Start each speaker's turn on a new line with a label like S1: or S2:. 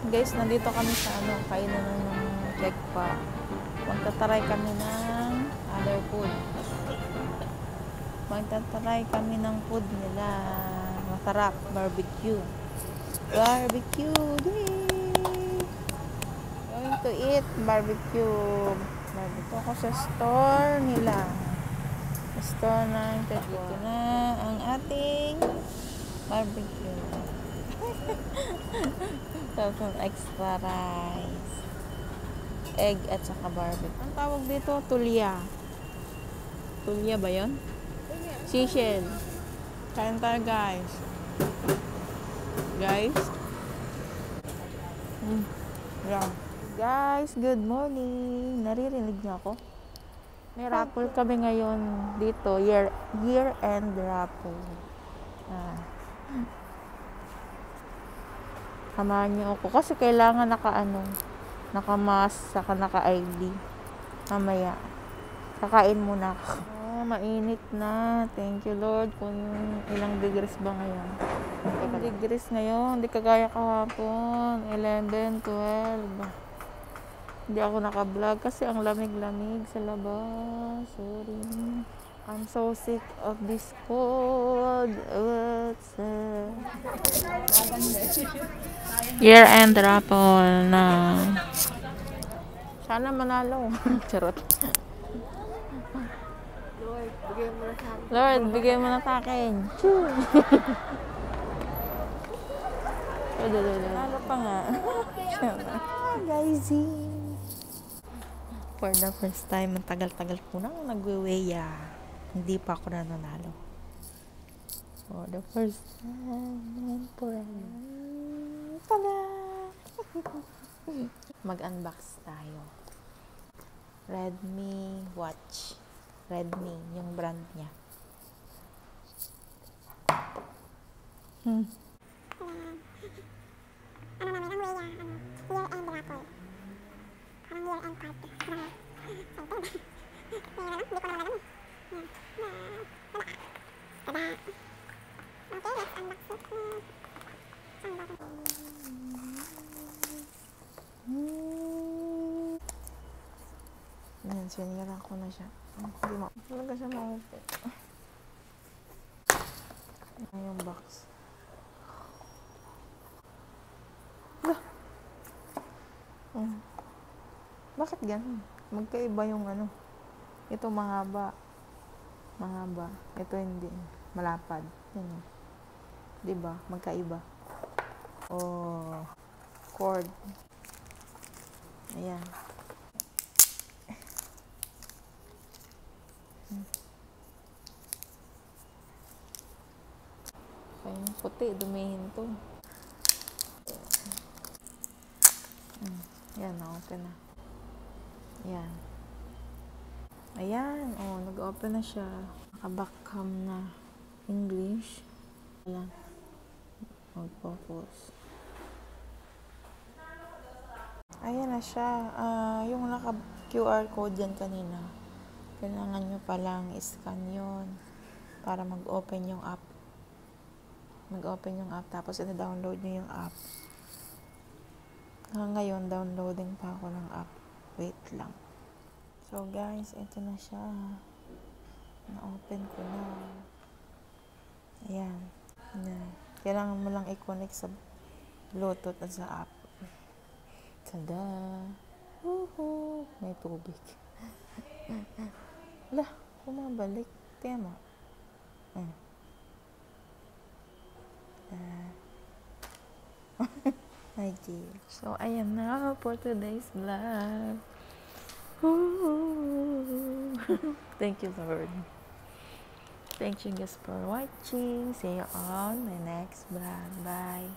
S1: Guys, nandito kami sa kainan ng check pa. Magtataray kami ng other food. Magtataray kami ng food nila. Masarap, barbecue. Barbecue! Yay! Going to eat barbecue. Barbecue ako sa store nila. Store ng check. Ito na ang ating barbecue. Tapos extra rice, egg at saka barbecue. Ang tawag dito, tulya. Tulya ba yun? Seashell. Kain tayo guys. Yeah. Guys, good morning. Naririnig niyo ako? May raffle kami ngayon dito. Year-end raffle. Samahan niyo ako kasi kailangan naka-mask saka naka-ID. Mamaya kakain muna ako. Mainit na. Thank you Lord. Kung ilang degrees ba ngayon? Ilang degrees ngayon. Hindi kagaya kahapon. 11, 12. Hindi ako naka-vlog kasi ang lamig-lamig sa labas. Sorry. I'm so sick of this cold. Year-end raffle na. Sana manalo. Charot. Lord, bigay mo na sa akin. Nanalo pa nga. Guys, for the first time, ang tagal-tagal ko nang nagwe-weya. Hindi pa ako nanalo. For the first time, forever. Tada! Mag-unbox tayo. Redmi watch. Redmi, yung brand niya. Yan, sinira ko na siya. Hindi mo. Talaga siya ma-open. Ayan yung box. Bakit ganun? Magkaiba yung Ito mahaba. Mahaba. Ito hindi. Malapad. Yan. Diba? Magkaiba. Oh. Cord. Ayan. Yung puti, dumihin to. Yan, na-open na. Yan. Ayan, nag-open na siya. Naka-backcam na. English. Ayan. Mag-focus. Ayan na siya. Yung naka-QR code yan kanina. Kailangan nyo palang i-scan yun para mag-open yung app. Tapos ina-download nyo yung app. Ngayon, downloading pa ako ng app. Wait lang. So guys, ito na siya. Na-open ko na. Ayan. Kailangan mo lang i-connect sa Bluetooth at sa app. Tada! Woohoo! May tubig. Wala, kumabalik. Tema. Hi, dear. So, ayan na for today's vlog. Thank you, Lord. Thank you guys for watching. See you on my next vlog. Bye.